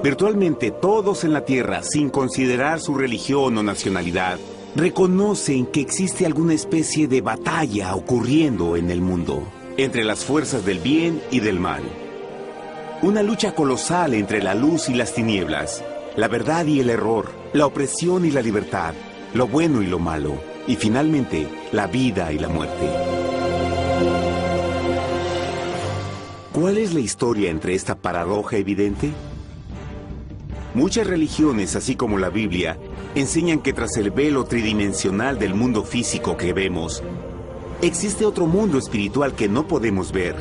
Virtualmente todos en la Tierra, sin considerar su religión o nacionalidad, reconocen que existe alguna especie de batalla ocurriendo en el mundo, entre las fuerzas del bien y del mal. Una lucha colosal entre la luz y las tinieblas, la verdad y el error, la opresión y la libertad, lo bueno y lo malo, y finalmente, la vida y la muerte. ¿Cuál es la historia entre esta paradoja evidente? Muchas religiones, así como la Biblia, enseñan que tras el velo tridimensional del mundo físico que vemos, existe otro mundo espiritual que no podemos ver.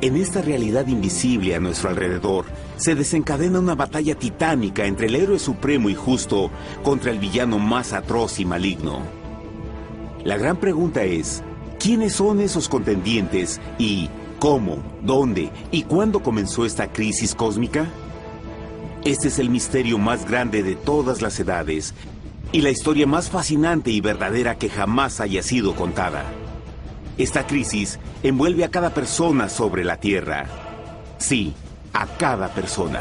En esta realidad invisible a nuestro alrededor, se desencadena una batalla titánica entre el héroe supremo y justo contra el villano más atroz y maligno. La gran pregunta es, ¿quiénes son esos contendientes y cómo, dónde y cuándo comenzó esta crisis cósmica? Este es el misterio más grande de todas las edades y la historia más fascinante y verdadera que jamás haya sido contada. Esta crisis envuelve a cada persona sobre la Tierra. Sí, a cada persona.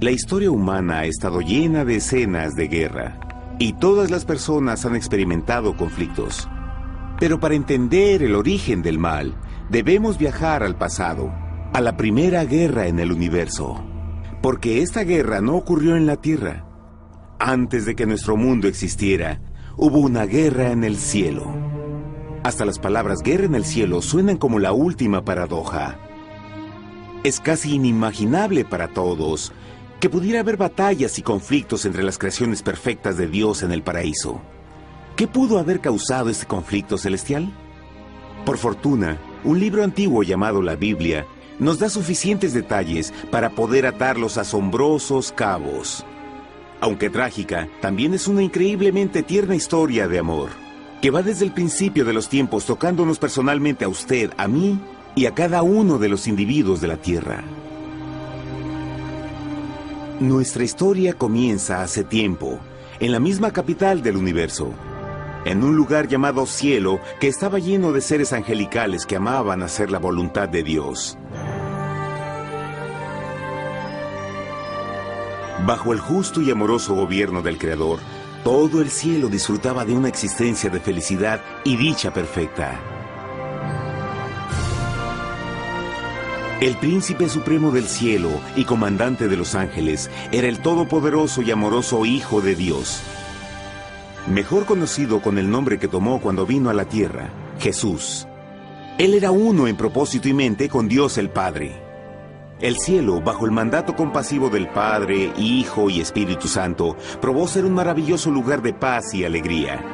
La historia humana ha estado llena de escenas de guerra, y todas las personas han experimentado conflictos. Pero para entender el origen del mal, debemos viajar al pasado, a la primera guerra en el universo. Porque esta guerra no ocurrió en la Tierra. Antes de que nuestro mundo existiera, hubo una guerra en el cielo. Hasta las palabras guerra en el cielo suenan como la última paradoja. Es casi inimaginable para todos que pudiera haber batallas y conflictos entre las creaciones perfectas de Dios en el paraíso. ¿Qué pudo haber causado este conflicto celestial? Por fortuna, un libro antiguo llamado la Biblia nos da suficientes detalles para poder atar los asombrosos cabos. Aunque trágica, también es una increíblemente tierna historia de amor, que va desde el principio de los tiempos tocándonos personalmente a usted, a mí y a cada uno de los individuos de la Tierra. Nuestra historia comienza hace tiempo, en la misma capital del universo, en un lugar llamado Cielo, que estaba lleno de seres angelicales que amaban hacer la voluntad de Dios. Bajo el justo y amoroso gobierno del Creador, todo el cielo disfrutaba de una existencia de felicidad y dicha perfecta. El príncipe supremo del cielo y comandante de los ángeles era el todopoderoso y amoroso Hijo de Dios, mejor conocido con el nombre que tomó cuando vino a la tierra, Jesús. Él era uno en propósito y mente con Dios el Padre. El cielo, bajo el mandato compasivo del Padre, Hijo y Espíritu Santo, probó ser un maravilloso lugar de paz y alegría.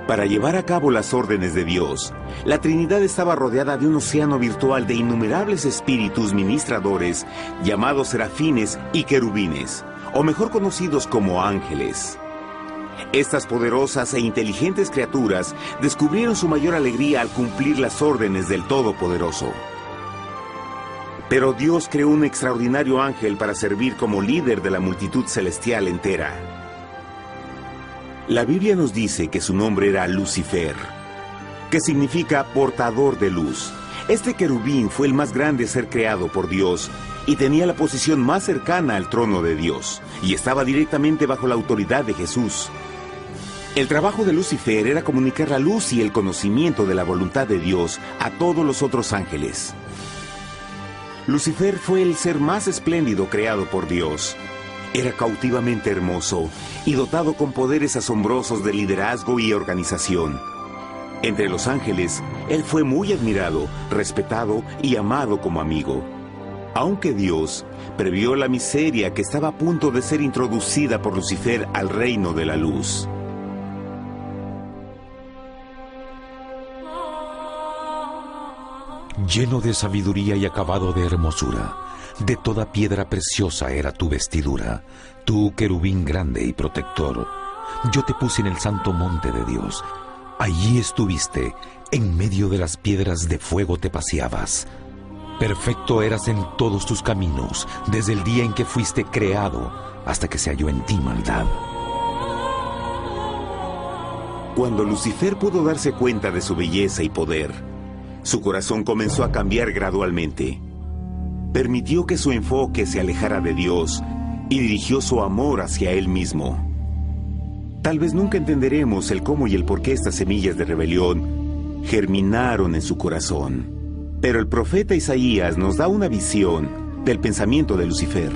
Para llevar a cabo las órdenes de Dios, la Trinidad estaba rodeada de un océano virtual de innumerables espíritus ministradores llamados serafines y querubines, o mejor conocidos como ángeles. Estas poderosas e inteligentes criaturas descubrieron su mayor alegría al cumplir las órdenes del Todopoderoso. Pero Dios creó un extraordinario ángel para servir como líder de la multitud celestial entera. La Biblia nos dice que su nombre era Lucifer, que significa portador de luz. Este querubín fue el más grande ser creado por Dios y tenía la posición más cercana al trono de Dios, y estaba directamente bajo la autoridad de Jesús. El trabajo de Lucifer era comunicar la luz y el conocimiento de la voluntad de Dios a todos los otros ángeles. Lucifer fue el ser más espléndido creado por Dios. Era cautivamente hermoso y dotado con poderes asombrosos de liderazgo y organización. Entre los ángeles, él fue muy admirado, respetado y amado como amigo. Aunque Dios previó la miseria que estaba a punto de ser introducida por Lucifer al reino de la luz. Lleno de sabiduría y acabado de hermosura, de toda piedra preciosa era tu vestidura, tú querubín grande y protector. Yo te puse en el santo monte de Dios. Allí estuviste, en medio de las piedras de fuego te paseabas. Perfecto eras en todos tus caminos, desde el día en que fuiste creado, hasta que se halló en ti maldad. Cuando Lucifer pudo darse cuenta de su belleza y poder, su corazón comenzó a cambiar gradualmente. Permitió que su enfoque se alejara de Dios y dirigió su amor hacia él mismo. Tal vez nunca entenderemos el cómo y el por qué estas semillas de rebelión germinaron en su corazón. Pero el profeta Isaías nos da una visión del pensamiento de Lucifer.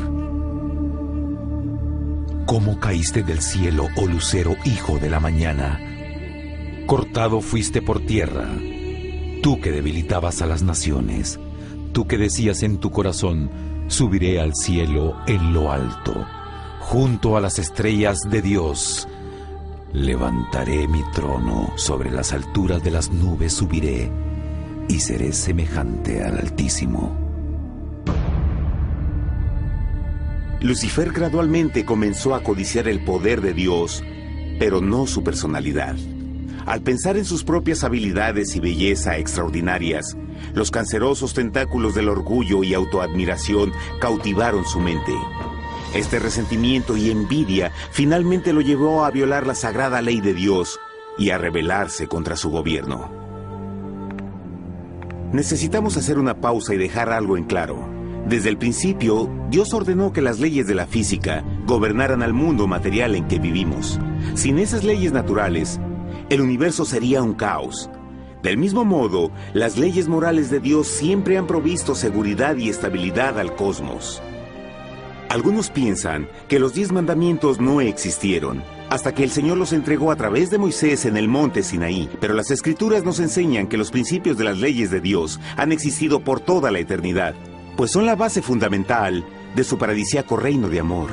¿Cómo caíste del cielo, oh lucero, hijo de la mañana? Cortado fuiste por tierra. Tú que debilitabas a las naciones, tú que decías en tu corazón, subiré al cielo en lo alto, junto a las estrellas de Dios. Levantaré mi trono, sobre las alturas de las nubes subiré, y seré semejante al Altísimo. Lucifer gradualmente comenzó a codiciar el poder de Dios, pero no su personalidad. Al pensar en sus propias habilidades y belleza extraordinarias, los cancerosos tentáculos del orgullo y autoadmiración cautivaron su mente. Este resentimiento y envidia finalmente lo llevó a violar la sagrada ley de Dios y a rebelarse contra su gobierno. Necesitamos hacer una pausa y dejar algo en claro. Desde el principio, Dios ordenó que las leyes de la física gobernaran al mundo material en que vivimos. Sin esas leyes naturales, el universo sería un caos. Del mismo modo, las leyes morales de Dios siempre han provisto seguridad y estabilidad al cosmos. Algunos piensan que los 10 mandamientos no existieron, hasta que el Señor los entregó a través de Moisés en el monte Sinaí. Pero las Escrituras nos enseñan que los principios de las leyes de Dios han existido por toda la eternidad, pues son la base fundamental de su paradisíaco reino de amor.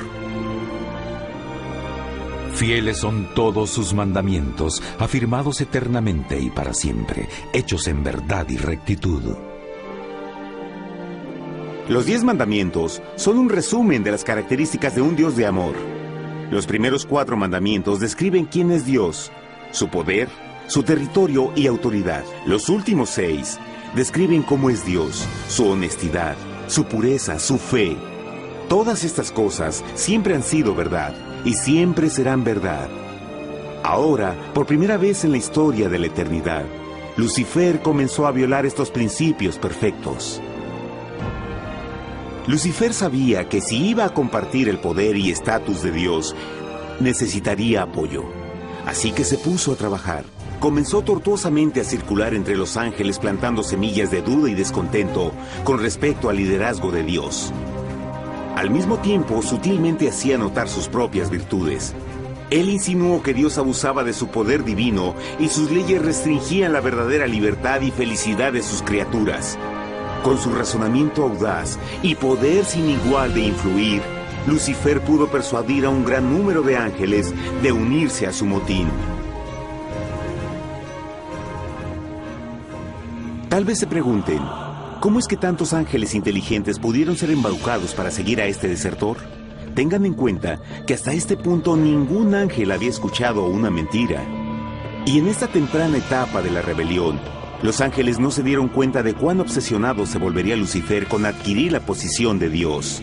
Fieles son todos sus mandamientos, afirmados eternamente y para siempre, hechos en verdad y rectitud. Los 10 mandamientos son un resumen de las características de un Dios de amor. Los primeros 4 mandamientos describen quién es Dios, su poder, su territorio y autoridad. Los últimos 6 describen cómo es Dios, su honestidad, su pureza, su fe. Todas estas cosas siempre han sido verdad y siempre serán verdad. Ahora, por primera vez en la historia de la eternidad, Lucifer comenzó a violar estos principios perfectos. Lucifer sabía que si iba a compartir el poder y estatus de Dios, necesitaría apoyo. Así que se puso a trabajar. Comenzó tortuosamente a circular entre los ángeles plantando semillas de duda y descontento con respecto al liderazgo de Dios. Al mismo tiempo, sutilmente hacía notar sus propias virtudes. Él insinuó que Dios abusaba de su poder divino y sus leyes restringían la verdadera libertad y felicidad de sus criaturas. Con su razonamiento audaz y poder sin igual de influir, Lucifer pudo persuadir a un gran número de ángeles de unirse a su motín. Tal vez se pregunten, ¿cómo es que tantos ángeles inteligentes pudieron ser embaucados para seguir a este desertor? Tengan en cuenta que hasta este punto ningún ángel había escuchado una mentira. Y en esta temprana etapa de la rebelión, los ángeles no se dieron cuenta de cuán obsesionado se volvería Lucifer con adquirir la posición de Dios.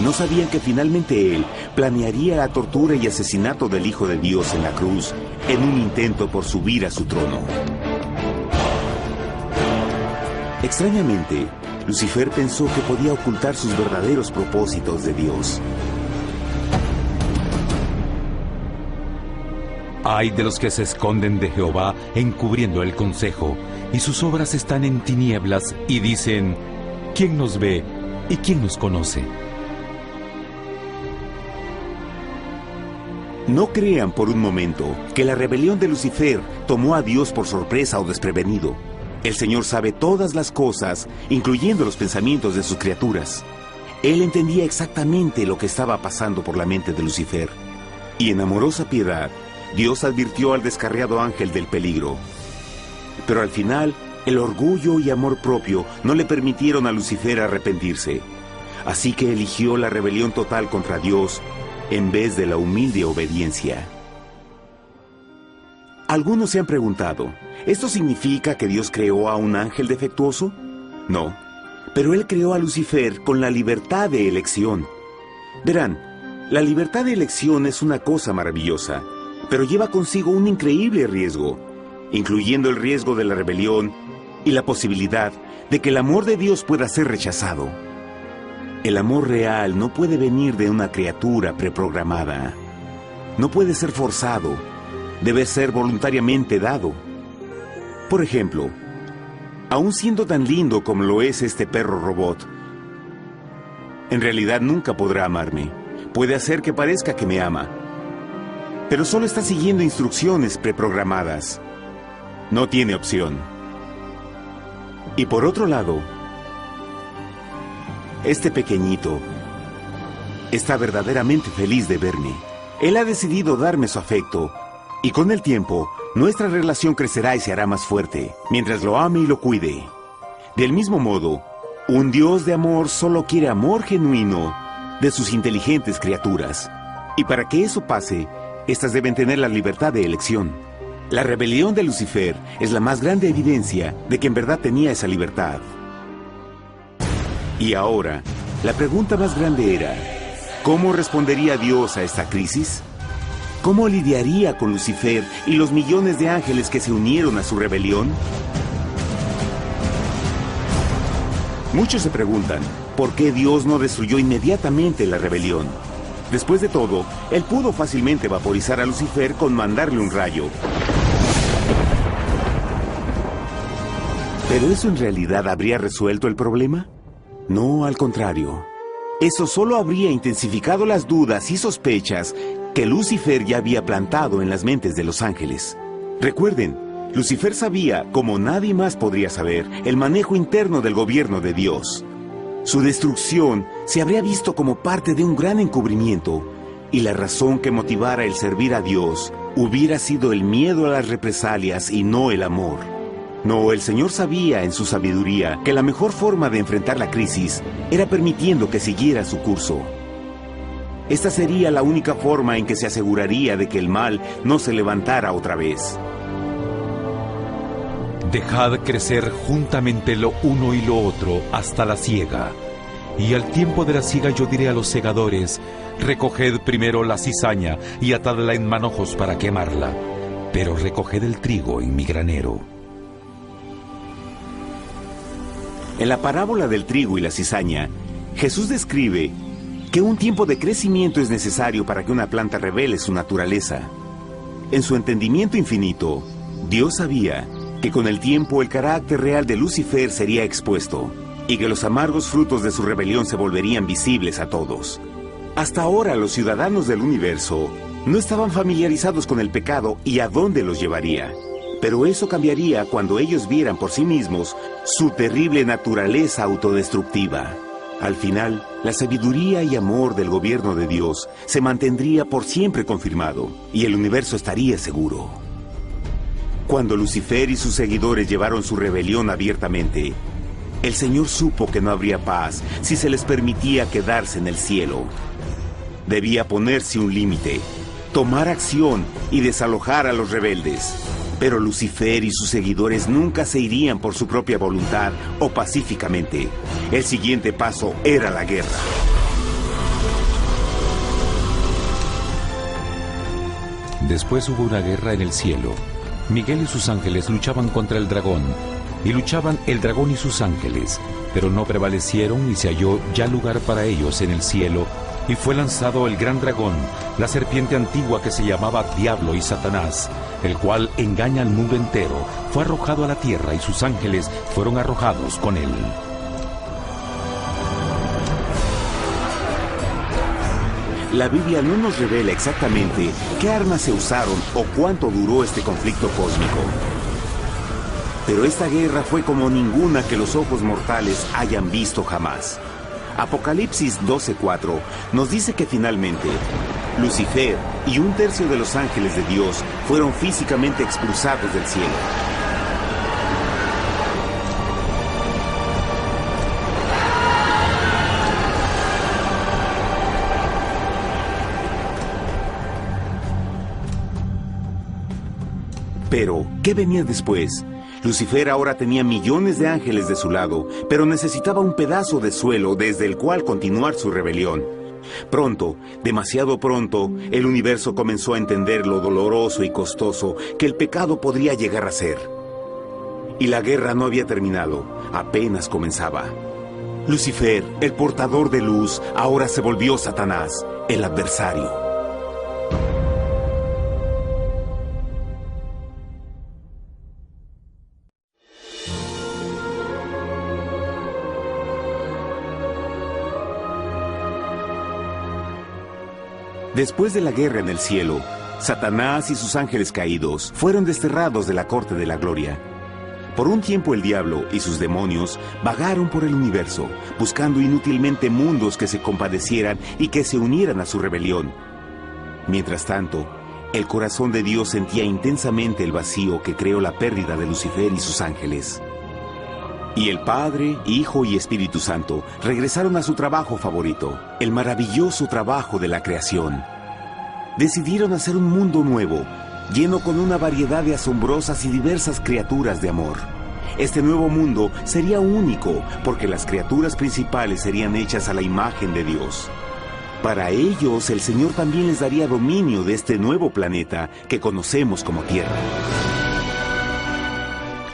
No sabían que finalmente él planearía la tortura y asesinato del Hijo de Dios en la cruz en un intento por subir a su trono. Extrañamente, Lucifer pensó que podía ocultar sus verdaderos propósitos de Dios. Ay de los que se esconden de Jehová encubriendo el consejo, y sus obras están en tinieblas y dicen, ¿quién nos ve y quién nos conoce? No crean por un momento que la rebelión de Lucifer tomó a Dios por sorpresa o desprevenido. El Señor sabe todas las cosas, incluyendo los pensamientos de sus criaturas. Él entendía exactamente lo que estaba pasando por la mente de Lucifer. Y en amorosa piedad, Dios advirtió al descarriado ángel del peligro. Pero al final, el orgullo y amor propio no le permitieron a Lucifer arrepentirse. Así que eligió la rebelión total contra Dios en vez de la humilde obediencia. Algunos se han preguntado, ¿esto significa que Dios creó a un ángel defectuoso? No, pero Él creó a Lucifer con la libertad de elección. Verán, la libertad de elección es una cosa maravillosa, pero lleva consigo un increíble riesgo, incluyendo el riesgo de la rebelión y la posibilidad de que el amor de Dios pueda ser rechazado. El amor real no puede venir de una criatura preprogramada. No puede ser forzado. Debe ser voluntariamente dado. Por ejemplo, aun siendo tan lindo como lo es este perro robot, en realidad nunca podrá amarme. Puede hacer que parezca que me ama, pero solo está siguiendo instrucciones preprogramadas. No tiene opción. Y por otro lado, este pequeñito está verdaderamente feliz de verme. Él ha decidido darme su afecto, y con el tiempo, nuestra relación crecerá y se hará más fuerte, mientras lo ame y lo cuide. Del mismo modo, un Dios de amor solo quiere amor genuino de sus inteligentes criaturas. Y para que eso pase, estas deben tener la libertad de elección. La rebelión de Lucifer es la más grande evidencia de que en verdad tenía esa libertad. Y ahora, la pregunta más grande era, ¿cómo respondería Dios a esta crisis? ¿Cómo lidiaría con Lucifer y los millones de ángeles que se unieron a su rebelión? Muchos se preguntan, ¿por qué Dios no destruyó inmediatamente la rebelión? Después de todo, Él pudo fácilmente vaporizar a Lucifer con mandarle un rayo. ¿Pero eso en realidad habría resuelto el problema? No, al contrario. Eso solo habría intensificado las dudas y sospechas que Lucifer ya había plantado en las mentes de los ángeles. Recuerden, Lucifer sabía, como nadie más podría saber, el manejo interno del gobierno de Dios. Su destrucción se habría visto como parte de un gran encubrimiento, y la razón que motivara el servir a Dios hubiera sido el miedo a las represalias y no el amor. No, el Señor sabía en su sabiduría que la mejor forma de enfrentar la crisis era permitiendo que siguiera su curso. Esta sería la única forma en que se aseguraría de que el mal no se levantara otra vez. Dejad crecer juntamente lo uno y lo otro hasta la siega. Y al tiempo de la siega yo diré a los segadores, recoged primero la cizaña y atadla en manojos para quemarla, pero recoged el trigo en mi granero. En la parábola del trigo y la cizaña, Jesús describe que un tiempo de crecimiento es necesario para que una planta revele su naturaleza. En su entendimiento infinito, Dios sabía que con el tiempo el carácter real de Lucifer sería expuesto y que los amargos frutos de su rebelión se volverían visibles a todos. Hasta ahora los ciudadanos del universo no estaban familiarizados con el pecado y a dónde los llevaría. Pero eso cambiaría cuando ellos vieran por sí mismos su terrible naturaleza autodestructiva. Al final, la sabiduría y amor del gobierno de Dios se mantendría por siempre confirmado y el universo estaría seguro. Cuando Lucifer y sus seguidores llevaron su rebelión abiertamente, el Señor supo que no habría paz si se les permitía quedarse en el cielo. Debía ponerse un límite, tomar acción y desalojar a los rebeldes. Pero Lucifer y sus seguidores nunca se irían por su propia voluntad o pacíficamente. El siguiente paso era la guerra. Después hubo una guerra en el cielo. Miguel y sus ángeles luchaban contra el dragón, y luchaban el dragón y sus ángeles, pero no prevalecieron y se halló ya lugar para ellos en el cielo, y fue lanzado el gran dragón, la serpiente antigua que se llamaba Diablo y Satanás, el cual engaña al mundo entero. Fue arrojado a la tierra y sus ángeles fueron arrojados con él. La Biblia no nos revela exactamente qué armas se usaron o cuánto duró este conflicto cósmico. Pero esta guerra fue como ninguna que los ojos mortales hayan visto jamás. Apocalipsis 12:4 nos dice que finalmente Lucifer y un tercio de los ángeles de Dios fueron físicamente expulsados del cielo. Pero, ¿qué venía después? Lucifer ahora tenía millones de ángeles de su lado, pero necesitaba un pedazo de suelo desde el cual continuar su rebelión. Pronto, demasiado pronto, el universo comenzó a entender lo doloroso y costoso que el pecado podría llegar a ser. Y la guerra no había terminado, apenas comenzaba. Lucifer, el portador de luz, ahora se volvió Satanás, el adversario. Después de la guerra en el cielo, Satanás y sus ángeles caídos fueron desterrados de la corte de la gloria. Por un tiempo el diablo y sus demonios vagaron por el universo, buscando inútilmente mundos que se compadecieran y que se unieran a su rebelión. Mientras tanto, el corazón de Dios sentía intensamente el vacío que creó la pérdida de Lucifer y sus ángeles. Y el Padre, Hijo y Espíritu Santo regresaron a su trabajo favorito, el maravilloso trabajo de la creación. Decidieron hacer un mundo nuevo, lleno con una variedad de asombrosas y diversas criaturas de amor. Este nuevo mundo sería único, porque las criaturas principales serían hechas a la imagen de Dios. Para ellos, el Señor también les daría dominio de este nuevo planeta que conocemos como Tierra.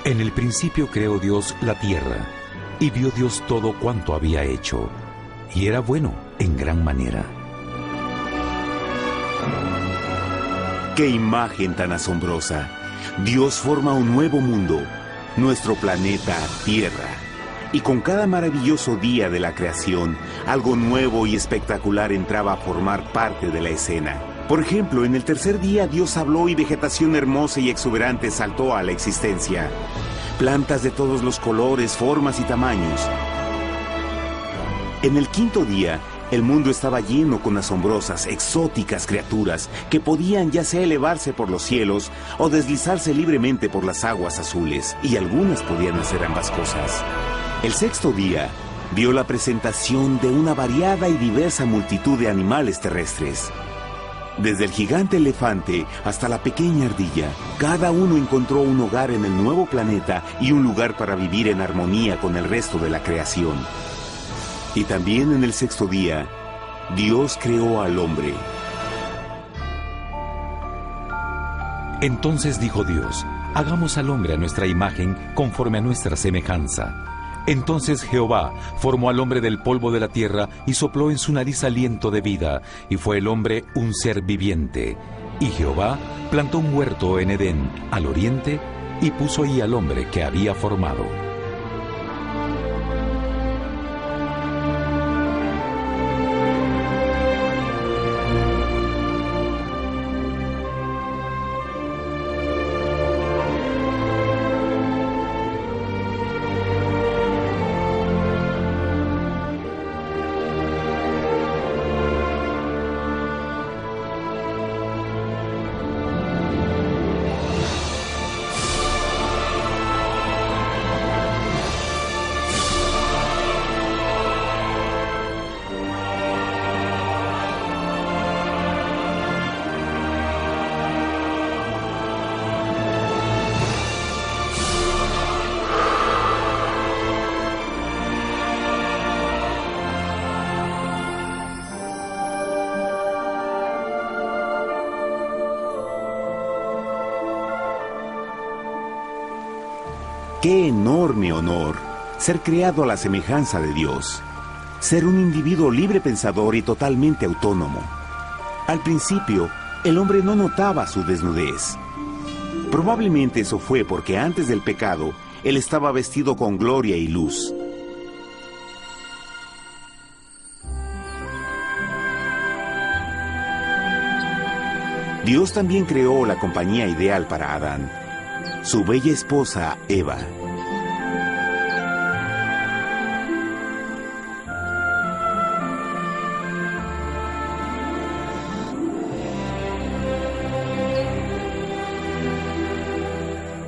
En el principio creó Dios la tierra, y vio Dios todo cuanto había hecho, y era bueno en gran manera. ¡Qué imagen tan asombrosa! Dios forma un nuevo mundo, nuestro planeta Tierra. Y con cada maravilloso día de la creación, algo nuevo y espectacular entraba a formar parte de la escena. Por ejemplo, en el tercer día Dios habló y vegetación hermosa y exuberante saltó a la existencia. Plantas de todos los colores, formas y tamaños. En el quinto día, el mundo estaba lleno con asombrosas, exóticas criaturas que podían ya sea elevarse por los cielos o deslizarse libremente por las aguas azules, y algunas podían hacer ambas cosas. El sexto día vio la presentación de una variada y diversa multitud de animales terrestres. Desde el gigante elefante hasta la pequeña ardilla, cada uno encontró un hogar en el nuevo planeta y un lugar para vivir en armonía con el resto de la creación. Y también en el sexto día, Dios creó al hombre. Entonces dijo Dios: hagamos al hombre a nuestra imagen, conforme a nuestra semejanza. Entonces Jehová formó al hombre del polvo de la tierra y sopló en su nariz aliento de vida, y fue el hombre un ser viviente. Y Jehová plantó un huerto en Edén, al oriente, y puso ahí al hombre que había formado. ¡Qué enorme honor! Ser creado a la semejanza de Dios. Ser un individuo libre pensador y totalmente autónomo. Al principio, el hombre no notaba su desnudez. Probablemente eso fue porque antes del pecado, él estaba vestido con gloria y luz. Dios también creó la compañía ideal para Adán, su bella esposa Eva.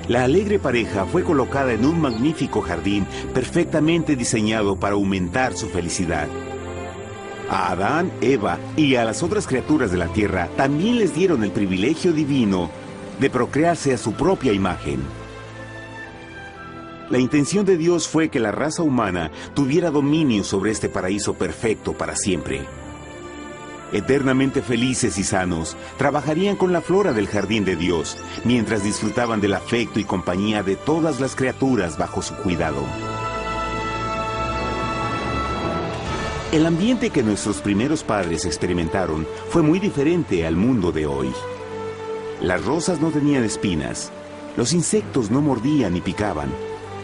La alegre pareja fue colocada en un magnífico jardín perfectamente diseñado para aumentar su felicidad. A Adán, Eva y a las otras criaturas de la tierra también les dieron el privilegio divino de procrearse a su propia imagen. La intención de Dios fue que la raza humana tuviera dominio sobre este paraíso perfecto para siempre. Eternamente felices y sanos, trabajarían con la flora del jardín de Dios, mientras disfrutaban del afecto y compañía de todas las criaturas bajo su cuidado. El ambiente que nuestros primeros padres experimentaron fue muy diferente al mundo de hoy. Las rosas no tenían espinas, los insectos no mordían ni picaban,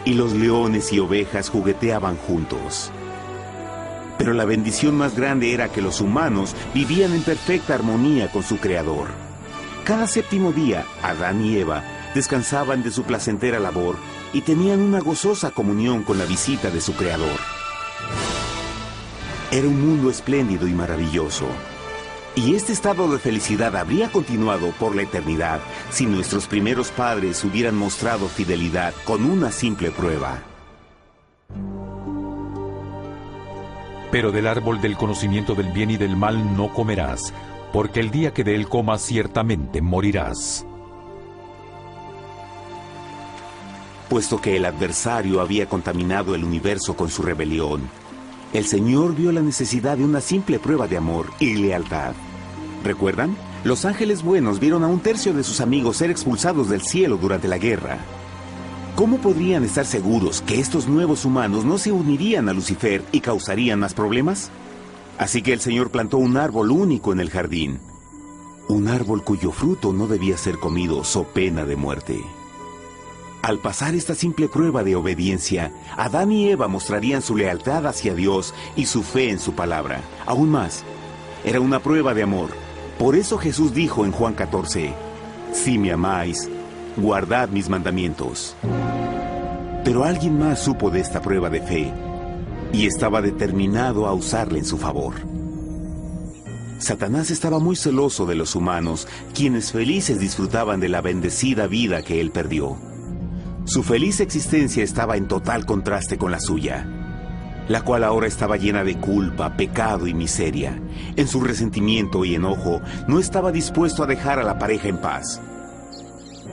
y los leones y ovejas jugueteaban juntos. Pero la bendición más grande era que los humanos vivían en perfecta armonía con su Creador. Cada séptimo día, Adán y Eva descansaban de su placentera labor y tenían una gozosa comunión con la visita de su Creador. Era un mundo espléndido y maravilloso. Y este estado de felicidad habría continuado por la eternidad si nuestros primeros padres hubieran mostrado fidelidad con una simple prueba. Pero del árbol del conocimiento del bien y del mal no comerás, porque el día que de él comas ciertamente morirás. Puesto que el adversario había contaminado el universo con su rebelión, el Señor vio la necesidad de una simple prueba de amor y lealtad. ¿Recuerdan? Los ángeles buenos vieron a un tercio de sus amigos ser expulsados del cielo durante la guerra. ¿Cómo podrían estar seguros que estos nuevos humanos no se unirían a Lucifer y causarían más problemas? Así que el Señor plantó un árbol único en el jardín. Un árbol cuyo fruto no debía ser comido so pena de muerte. Al pasar esta simple prueba de obediencia, Adán y Eva mostrarían su lealtad hacia Dios y su fe en su palabra. Aún más, era una prueba de amor. Por eso Jesús dijo en Juan 14, «Si me amáis, guardad mis mandamientos». Pero alguien más supo de esta prueba de fe y estaba determinado a usarla en su favor. Satanás estaba muy celoso de los humanos, quienes felices disfrutaban de la bendecida vida que él perdió. Su feliz existencia estaba en total contraste con la suya, la cual ahora estaba llena de culpa, pecado y miseria. En su resentimiento y enojo, no estaba dispuesto a dejar a la pareja en paz,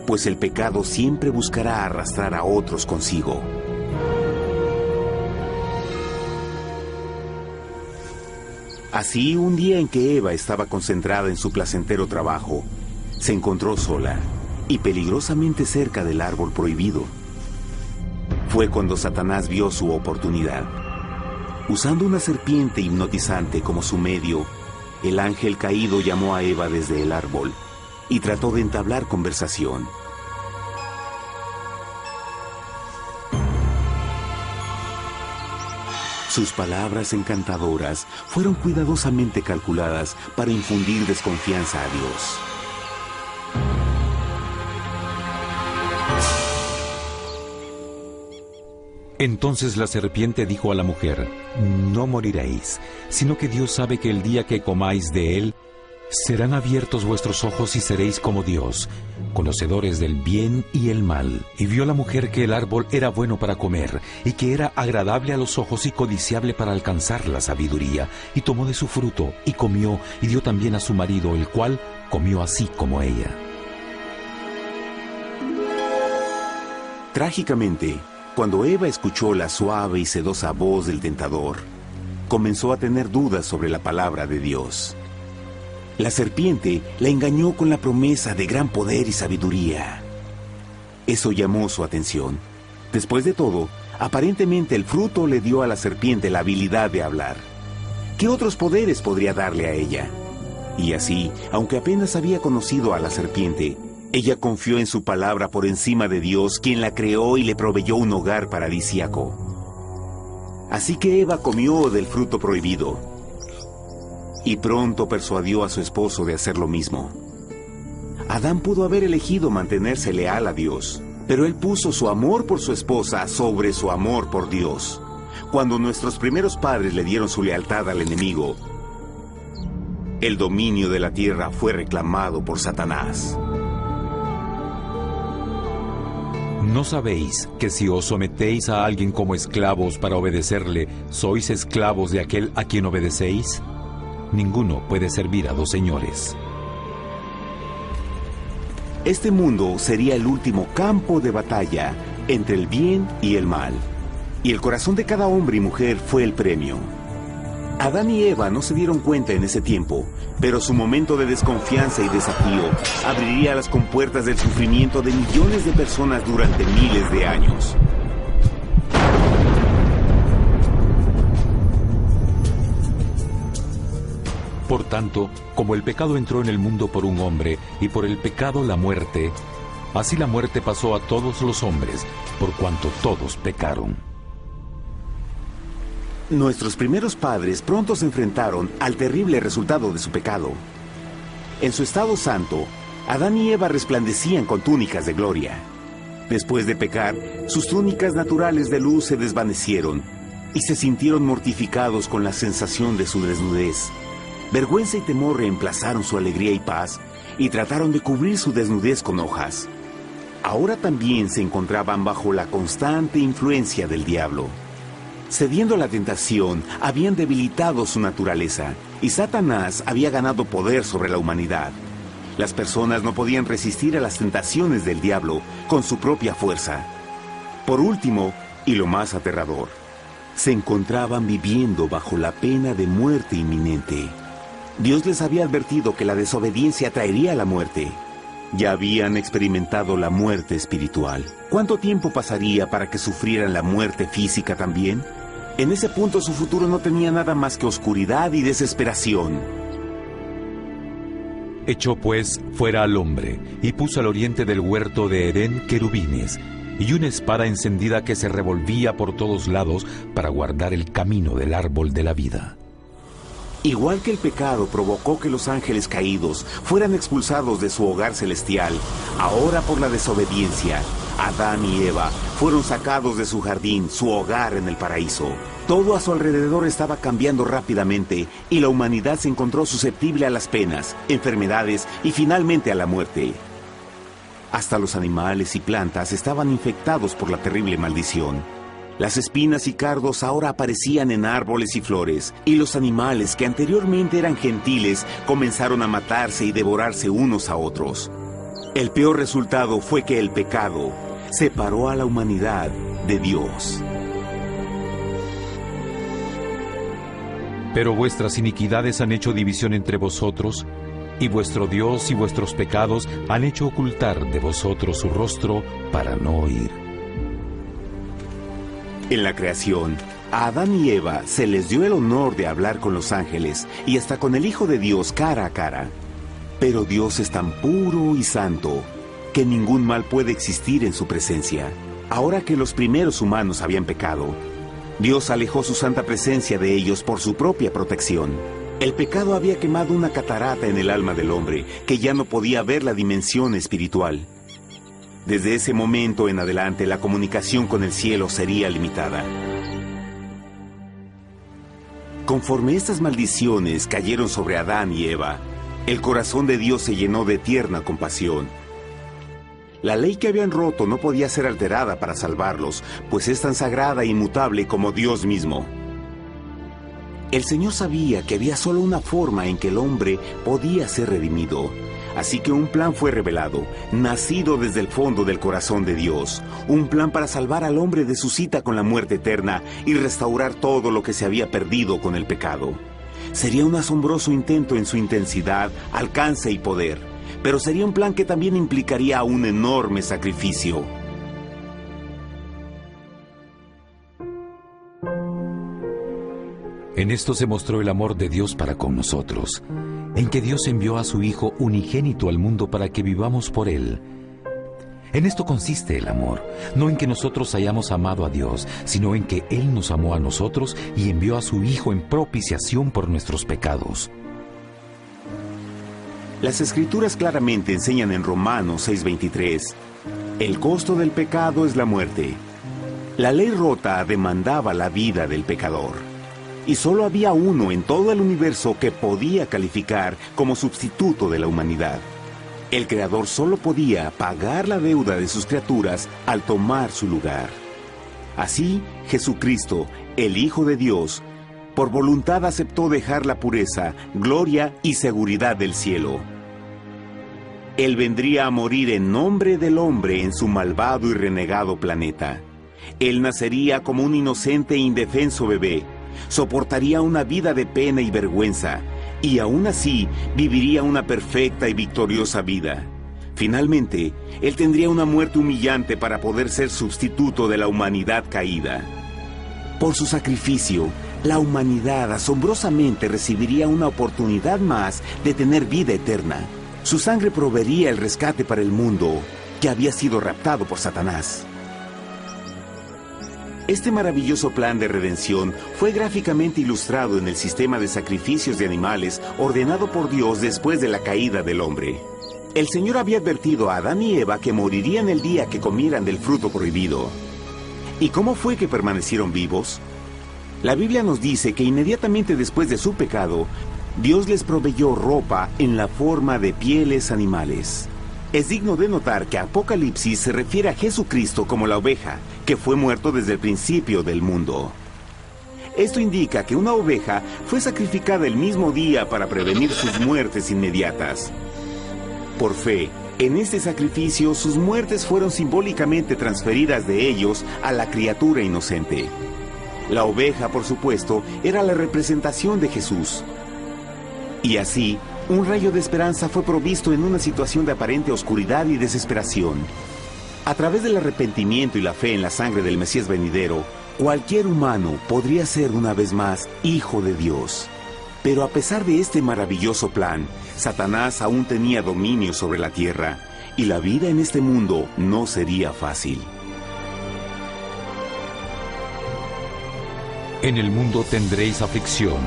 pues el pecado siempre buscará arrastrar a otros consigo. Así, un día en que Eva estaba concentrada en su placentero trabajo, se encontró sola y peligrosamente cerca del árbol prohibido. Fue cuando Satanás vio su oportunidad. Usando una serpiente hipnotizante como su medio, el ángel caído llamó a Eva desde el árbol y trató de entablar conversación. Sus palabras encantadoras fueron cuidadosamente calculadas para infundir desconfianza a Dios. Entonces la serpiente dijo a la mujer, «No moriréis, sino que Dios sabe que el día que comáis de él, serán abiertos vuestros ojos y seréis como Dios, conocedores del bien y el mal». Y vio la mujer que el árbol era bueno para comer, y que era agradable a los ojos y codiciable para alcanzar la sabiduría, y tomó de su fruto, y comió, y dio también a su marido, el cual comió así como ella. Trágicamente, cuando Eva escuchó la suave y sedosa voz del tentador, comenzó a tener dudas sobre la palabra de Dios. La serpiente la engañó con la promesa de gran poder y sabiduría. Eso llamó su atención. Después de todo, aparentemente el fruto le dio a la serpiente la habilidad de hablar. ¿Qué otros poderes podría darle a ella? Y así, aunque apenas había conocido a la serpiente, ella confió en su palabra por encima de Dios, quien la creó y le proveyó un hogar paradisíaco. Así que Eva comió del fruto prohibido, y pronto persuadió a su esposo de hacer lo mismo. Adán pudo haber elegido mantenerse leal a Dios, pero él puso su amor por su esposa sobre su amor por Dios. Cuando nuestros primeros padres le dieron su lealtad al enemigo, el dominio de la tierra fue reclamado por Satanás. ¿No sabéis que si os sometéis a alguien como esclavos para obedecerle, sois esclavos de aquel a quien obedecéis? Ninguno puede servir a dos señores. Este mundo sería el último campo de batalla entre el bien y el mal. Y el corazón de cada hombre y mujer fue el premio. Adán y Eva no se dieron cuenta en ese tiempo, pero su momento de desconfianza y desafío abriría las compuertas del sufrimiento de millones de personas durante miles de años. Por tanto, como el pecado entró en el mundo por un hombre, y por el pecado la muerte, así la muerte pasó a todos los hombres, por cuanto todos pecaron. Nuestros primeros padres pronto se enfrentaron al terrible resultado de su pecado. En su estado santo, Adán y Eva resplandecían con túnicas de gloria. Después de pecar, sus túnicas naturales de luz se desvanecieron y se sintieron mortificados con la sensación de su desnudez. Vergüenza y temor reemplazaron su alegría y paz y trataron de cubrir su desnudez con hojas. Ahora también se encontraban bajo la constante influencia del diablo. Cediendo a la tentación, habían debilitado su naturaleza y Satanás había ganado poder sobre la humanidad. Las personas no podían resistir a las tentaciones del diablo con su propia fuerza. Por último, y lo más aterrador, se encontraban viviendo bajo la pena de muerte inminente. Dios les había advertido que la desobediencia traería la muerte. Ya habían experimentado la muerte espiritual. ¿Cuánto tiempo pasaría para que sufrieran la muerte física también? En ese punto su futuro no tenía nada más que oscuridad y desesperación. Echó pues fuera al hombre, y puso al oriente del huerto de Edén querubines, y una espada encendida que se revolvía por todos lados para guardar el camino del árbol de la vida. Igual que el pecado provocó que los ángeles caídos fueran expulsados de su hogar celestial, ahora por la desobediencia, Adán y Eva fueron sacados de su jardín, su hogar en el paraíso. Todo a su alrededor estaba cambiando rápidamente y la humanidad se encontró susceptible a las penas, enfermedades y finalmente a la muerte. Hasta los animales y plantas estaban infectados por la terrible maldición. Las espinas y cardos ahora aparecían en árboles y flores, y los animales que anteriormente eran gentiles comenzaron a matarse y devorarse unos a otros. El peor resultado fue que el pecado separó a la humanidad de Dios. Pero vuestras iniquidades han hecho división entre vosotros, y vuestro Dios y vuestros pecados han hecho ocultar de vosotros su rostro para no oír. En la creación, a Adán y Eva se les dio el honor de hablar con los ángeles y hasta con el Hijo de Dios cara a cara. Pero Dios es tan puro y santo que ningún mal puede existir en su presencia. Ahora que los primeros humanos habían pecado, Dios alejó su santa presencia de ellos por su propia protección. El pecado había quemado una catarata en el alma del hombre que ya no podía ver la dimensión espiritual. Desde ese momento en adelante, la comunicación con el cielo sería limitada. Conforme estas maldiciones cayeron sobre Adán y Eva, el corazón de Dios se llenó de tierna compasión. La ley que habían roto no podía ser alterada para salvarlos, pues es tan sagrada e inmutable como Dios mismo. El Señor sabía que había solo una forma en que el hombre podía ser redimido. Así que un plan fue revelado, nacido desde el fondo del corazón de Dios. Un plan para salvar al hombre de su cita con la muerte eterna y restaurar todo lo que se había perdido con el pecado. Sería un asombroso intento en su intensidad, alcance y poder, pero sería un plan que también implicaría un enorme sacrificio. En esto se mostró el amor de Dios para con nosotros, en que Dios envió a su Hijo unigénito al mundo para que vivamos por Él. En esto consiste el amor, no en que nosotros hayamos amado a Dios, sino en que Él nos amó a nosotros y envió a su Hijo en propiciación por nuestros pecados. Las Escrituras claramente enseñan en Romanos 6:23, el costo del pecado es la muerte. La ley rota demandaba la vida del pecador. Y solo había uno en todo el universo que podía calificar como sustituto de la humanidad. El Creador solo podía pagar la deuda de sus criaturas al tomar su lugar. Así, Jesucristo, el Hijo de Dios, por voluntad aceptó dejar la pureza, gloria y seguridad del cielo. Él vendría a morir en nombre del hombre en su malvado y renegado planeta. Él nacería como un inocente e indefenso bebé, soportaría una vida de pena y vergüenza, y aún así viviría una perfecta y victoriosa vida. Finalmente, Él tendría una muerte humillante para poder ser sustituto de la humanidad caída. Por su sacrificio, la humanidad asombrosamente recibiría una oportunidad más de tener vida eterna. Su sangre proveería el rescate para el mundo que había sido raptado por Satanás. Este maravilloso plan de redención fue gráficamente ilustrado en el sistema de sacrificios de animales ordenado por Dios después de la caída del hombre. El Señor había advertido a Adán y Eva que morirían el día que comieran del fruto prohibido. ¿Y cómo fue que permanecieron vivos? La Biblia nos dice que inmediatamente después de su pecado, Dios les proveyó ropa en la forma de pieles animales. Es digno de notar que Apocalipsis se refiere a Jesucristo como la oveja, que fue muerto desde el principio del mundo. Esto indica que una oveja fue sacrificada el mismo día para prevenir sus muertes inmediatas. Por fe, en este sacrificio sus muertes fueron simbólicamente transferidas de ellos a la criatura inocente. La oveja, por supuesto, era la representación de Jesús. Y así, un rayo de esperanza fue provisto en una situación de aparente oscuridad y desesperación. A través del arrepentimiento y la fe en la sangre del Mesías venidero, cualquier humano podría ser una vez más hijo de Dios. Pero a pesar de este maravilloso plan, Satanás aún tenía dominio sobre la tierra, y la vida en este mundo no sería fácil. En el mundo tendréis aflicción,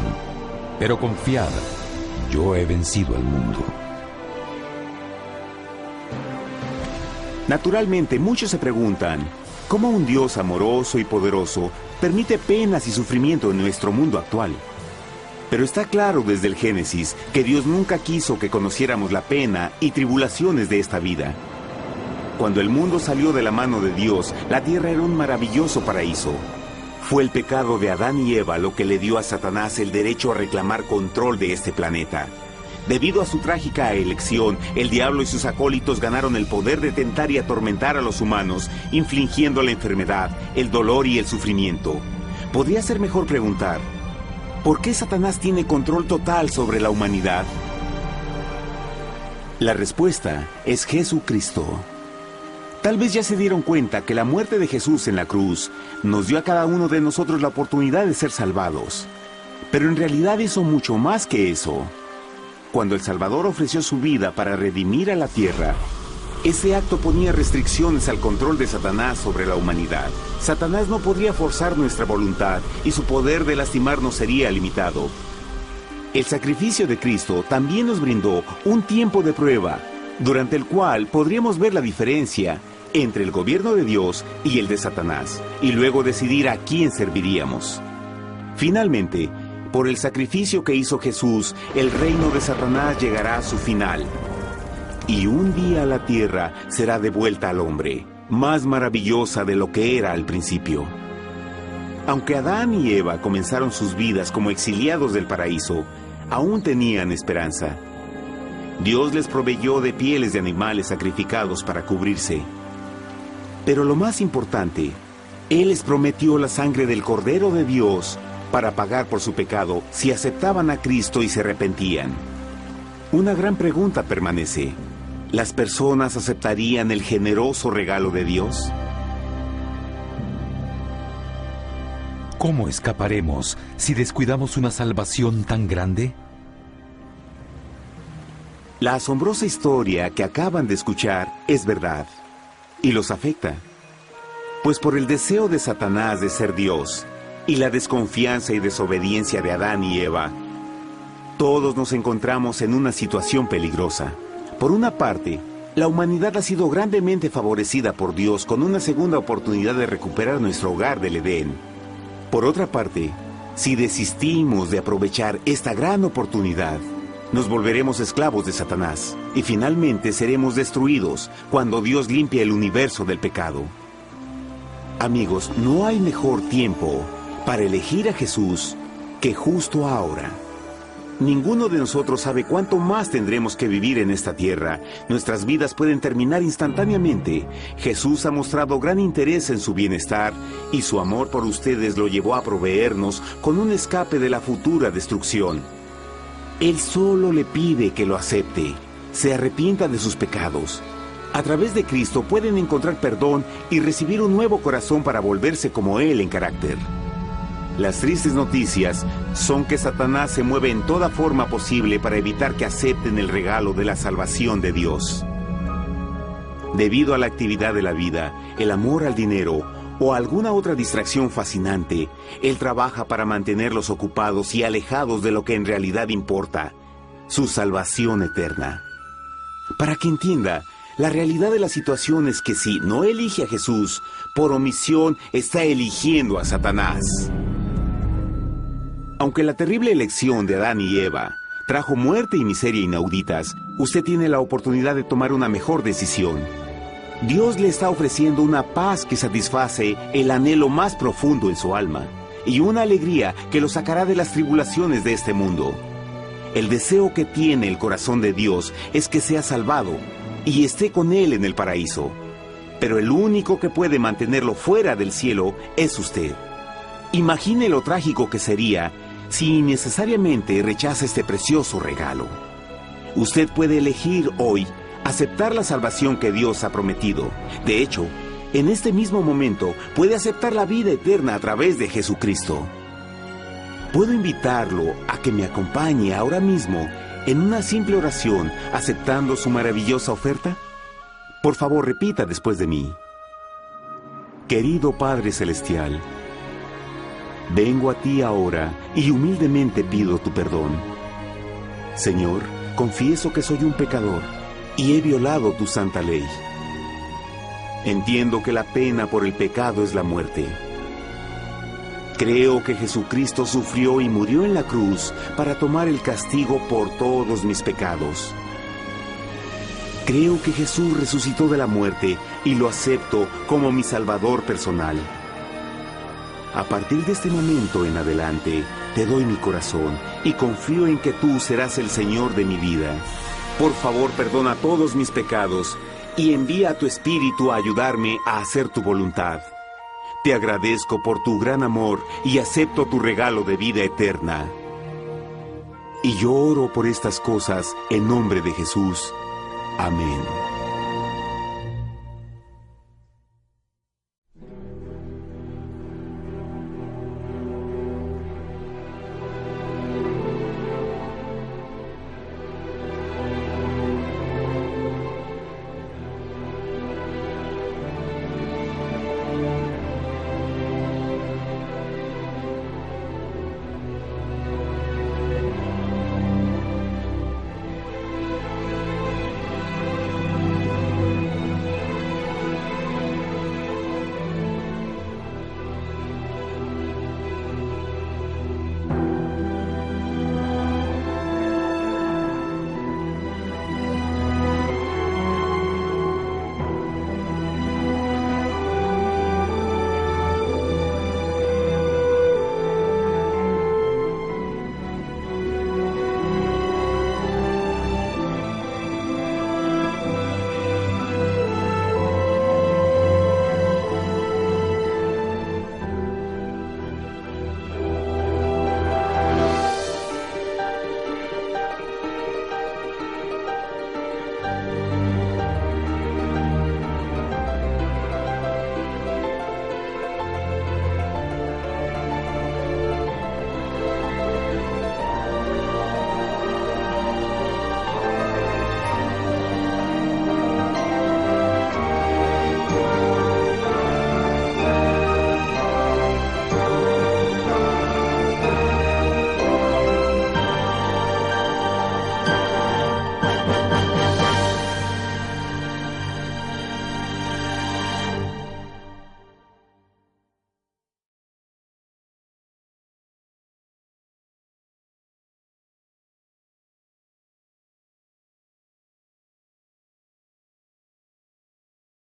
pero confiad, yo he vencido al mundo. Naturalmente, muchos se preguntan, ¿cómo un Dios amoroso y poderoso permite penas y sufrimiento en nuestro mundo actual? Pero está claro desde el Génesis que Dios nunca quiso que conociéramos la pena y tribulaciones de esta vida. Cuando el mundo salió de la mano de Dios, la tierra era un maravilloso paraíso. Fue el pecado de Adán y Eva lo que le dio a Satanás el derecho a reclamar control de este planeta. Debido a su trágica elección, el diablo y sus acólitos ganaron el poder de tentar y atormentar a los humanos, infligiendo la enfermedad, el dolor y el sufrimiento. Podría ser mejor preguntar, ¿por qué Satanás tiene control total sobre la humanidad? La respuesta es Jesucristo. Tal vez ya se dieron cuenta que la muerte de Jesús en la cruz nos dio a cada uno de nosotros la oportunidad de ser salvados. Pero en realidad hizo mucho más que eso. Cuando el Salvador ofreció su vida para redimir a la tierra, ese acto ponía restricciones al control de Satanás sobre la humanidad. Satanás no podría forzar nuestra voluntad y su poder de lastimarnos sería limitado. El sacrificio de Cristo también nos brindó un tiempo de prueba, durante el cual podríamos ver la diferencia entre el gobierno de Dios y el de Satanás, y luego decidir a quién serviríamos. Finalmente, por el sacrificio que hizo Jesús, el reino de Satanás llegará a su final. Y un día la tierra será devuelta al hombre, más maravillosa de lo que era al principio. Aunque Adán y Eva comenzaron sus vidas como exiliados del paraíso, aún tenían esperanza. Dios les proveyó de pieles de animales sacrificados para cubrirse. Pero lo más importante, Él les prometió la sangre del Cordero de Dios para pagar por su pecado si aceptaban a Cristo y se arrepentían. Una gran pregunta permanece. ¿Las personas aceptarían el generoso regalo de Dios? ¿Cómo escaparemos si descuidamos una salvación tan grande? La asombrosa historia que acaban de escuchar es verdad y los afecta. Pues por el deseo de Satanás de ser Dios y la desconfianza y desobediencia de Adán y Eva, todos nos encontramos en una situación peligrosa. Por una parte, la humanidad ha sido grandemente favorecida por Dios con una segunda oportunidad de recuperar nuestro hogar del Edén. Por otra parte, si desistimos de aprovechar esta gran oportunidad, nos volveremos esclavos de Satanás y finalmente seremos destruidos cuando Dios limpie el universo del pecado. Amigos, no hay mejor tiempo para elegir a Jesús que justo ahora. Ninguno de nosotros sabe cuánto más tendremos que vivir en esta tierra. Nuestras vidas pueden terminar instantáneamente. Jesús ha mostrado gran interés en su bienestar y su amor por ustedes lo llevó a proveernos con un escape de la futura destrucción. Él solo le pide que lo acepte, se arrepienta de sus pecados. A través de Cristo pueden encontrar perdón y recibir un nuevo corazón para volverse como Él en carácter. Las tristes noticias son que Satanás se mueve en toda forma posible para evitar que acepten el regalo de la salvación de Dios. Debido a la actividad de la vida, el amor al dinero o alguna otra distracción fascinante, Él trabaja para mantenerlos ocupados y alejados de lo que en realidad importa, su salvación eterna. Para que entienda, la realidad de la situación es que si no elige a Jesús, por omisión está eligiendo a Satanás. Aunque la terrible elección de Adán y Eva trajo muerte y miseria inauditas, usted tiene la oportunidad de tomar una mejor decisión. Dios le está ofreciendo una paz que satisface el anhelo más profundo en su alma y una alegría que lo sacará de las tribulaciones de este mundo. El deseo que tiene el corazón de Dios es que sea salvado y esté con Él en el paraíso. Pero el único que puede mantenerlo fuera del cielo es usted. Imagine lo trágico que sería si innecesariamente rechaza este precioso regalo. Usted puede elegir hoy aceptar la salvación que Dios ha prometido. De hecho, en este mismo momento puede aceptar la vida eterna a través de Jesucristo. ¿Puedo invitarlo a que me acompañe ahora mismo en una simple oración aceptando su maravillosa oferta? Por favor, repita después de mí. Querido Padre Celestial, vengo a ti ahora y humildemente pido tu perdón. Señor, confieso que soy un pecador y he violado tu santa ley. Entiendo que la pena por el pecado es la muerte. Creo que Jesucristo sufrió y murió en la cruz para tomar el castigo por todos mis pecados. Creo que Jesús resucitó de la muerte y lo acepto como mi Salvador personal. A partir de este momento en adelante, te doy mi corazón y confío en que tú serás el Señor de mi vida. Por favor, perdona todos mis pecados y envía a tu Espíritu a ayudarme a hacer tu voluntad. Te agradezco por tu gran amor y acepto tu regalo de vida eterna. Y yo oro por estas cosas en nombre de Jesús. Amén.